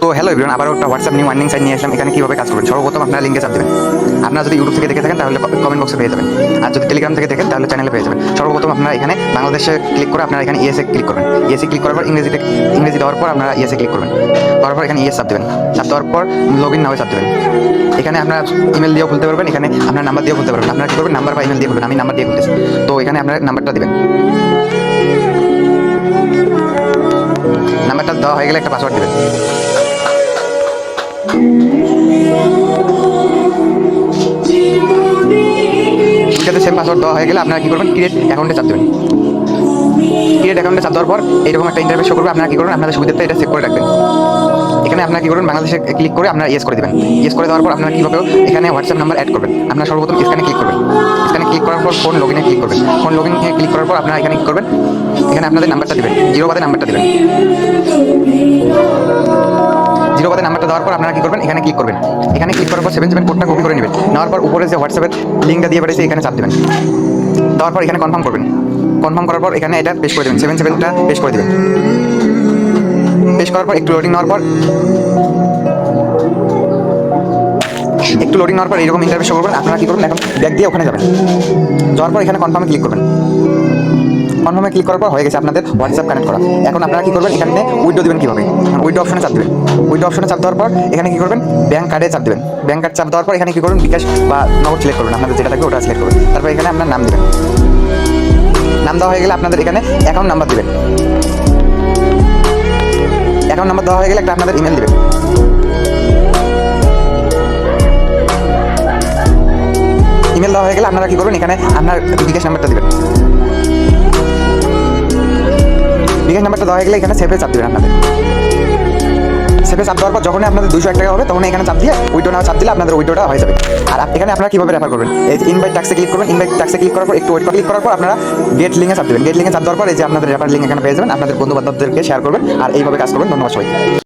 তো hello everyone, আবার একটা হোয়াটসঅ্যাপ নিউ আর্নিং সাইট নিয়ে আসলাম। এখানে কীভাবে কাজ করবেন, সর্বপ্রথম আপনারা লিঙ্কে চাপ দেবেন। আপনারা যদি ইউটিউব থেকে দেখে থাকেন তাহলে কমেন্ট বক্সে পেয়ে যাবেন, আর যদি টেলিগ্রাম থেকে দেখেন তাহলে চ্যানেলে পেয়ে যাবেন। সর্বপ্রথম আপনারা এখানে বাংলাদেশে ক্লিক করে আপনারা এখানে ইএসএ ক্লিক করবেন। ইএসএ ক্লিক করার পর ইংরেজি দেওয়ার পর আপনারা ইএসএ ক্লিক করবেন। করার পর এখানে ইএস চাপ দেবেন। চাপ দেওয়ার পর লগ ইন নাও চাপ দেবেন। এখানে আপনার ইমেল দিয়েও খুলতে পারবেন, এখানে আপনার নাম্বার দিয়েও খুলতে পারবেন। আপনারা কী করবেন, নাম্বার বা ইমেল দিয়ে খুলবেন। আমি নাম্বার দিয়ে খুলতেছি, তো এখানে আপনার নাম্বারটা দেবেন। নাম্বারটা দেওয়া হয়ে গেলে একটা পাসওয়ার্ড দেবেন। দুইটাতে সেম পাসওয়ার্ড দেওয়া হয়ে গেলে আপনারা কী করবেন, ক্রিয়েট অ্যাকাউন্টে চাপ দেবেন। ক্রিয়েট অ্যাকাউন্টে চাপ দেওয়ার পর এইরকম একটা ইন্টারফেস শো করবে। আপনারা কী করবেন, আপনাদের সুবিধাতে এটা সেভ করে রাখবেন। এখানে আপনারা কী করবেন, বাংলাদেশে ক্লিক করে আপনারা ইয়েস করে দেবেন। ইয়েস করে দেওয়ার পর আপনারা কীভাবে এখানে হোয়াটসঅ্যাপ নাম্বার অ্যাড করবেন। আপনারা সর্বপ্রথম স্ক্যানে ক্লিক করবেন। স্ক্যানে ক্লিক করার পর ফোন লগ ইনে ক্লিক করবেন। ফোন লগ ইনে ক্লিক করার পর আপনারা এখানে কী করবেন, এখানে আপনাদের নাম্বারটা দেবেন, 0 বাদে নাম্বারটা দেবেন। 0 বাদে নাম্বারটা দেওয়ার পর আপনারা কী করবেন, এখানে ক্লিক করবেন। এখানে ক্লিক করার পর 77 কোডটা কপি করে নেবেন। নেওয়ার পর উপরে যে হোয়াটসঅ্যাপের লিঙ্কটা দিয়ে পাঠিয়েছে এখানে চাপ দেবেন। দেওয়ার পর এখানে কনফার্ম করবেন। কনফার্ম করার পর এখানে এটা পেশ করে দেবেন, 77টা পেশ করে দেবেন। পেশ করার পর একটু লোডিং নেওয়ার পর এরকম ইন্টারফেস শো করবেন। আপনারা কী করবেন, এখন ব্যাক দিয়ে ওখানে যাবেন। যাওয়ার পর এখানে কনফার্মে ক্লিক করবেন। কনফার্মে ক্লিক করার পর হয়ে গেছে আপনাদের হোয়াটসঅ্যাপ কানেক্ট করা। এখন আপনারা কী করবেন, এখানে উইথড্র দেবেন কীভাবে, উইথড্র অপশনে চাপ দেবেন। উইথড্র অপশনে চাপ দেওয়ার পর এখানে কী করবেন, ব্যাঙ্ক কার্ডে চাপ দেবেন। ব্যাঙ্ক কার্ড চাপ দেওয়ার পর এখানে কী করবেন, বিকাশ বা নগদ সিলেক্ট করবেন। আপনাদের যেটা থাকবে ওটা সিলেক্ট করবেন। তারপর এখানে আপনার নাম দেবেন। নাম দেওয়া হয়ে গেলে আপনাদের এখানে অ্যাকাউন্ট নাম্বার দেবেন। অ্যাকাউন্ট নাম্বার দেওয়া হয়ে গেলে একটা আপনাদের ইমেল দেবেন। ইমেল দেওয়া হয়ে গেলে আপনারা কী করবেন, এখানে আপনার বিকাশ নাম্বারটা দেবেন। বিকাশ নাম্বারটা দেওয়া হয়ে গেলে এখানে সেভে চাপ দেবেন। আপনাদের সেভে চাপ দেওয়ার পর যখনই আপনাদের 201 টাকা হবে তখন এখানে চাপ দিয়ে উইড্রো নাও চাপ দিলে আপনাদের উইড্রোটা হয়ে যাবে। আর এখানে আপনারা কীভাবে রেফার করবেন, এই ইনভাইট ট্যাক্সে ক্লিক করবেন। ইনভাইট ট্যাক্সে ক্লিক করার পর একটু ওয়েট ক্লিক করার পর আপনারা গেট লিঙ্কে চাপ দেবেন। গেট লিঙ্কে চাপ দেওয়ার পর এই যে আপনাদের রেফার লিঙ্ক এখানে পেয়ে যাবেন। আপনাদের বন্ধু বান্ধবদেরকে শেয়ার করবেন আর এইভাবে কাজ করবেন। ধন্যবাদ সবাই।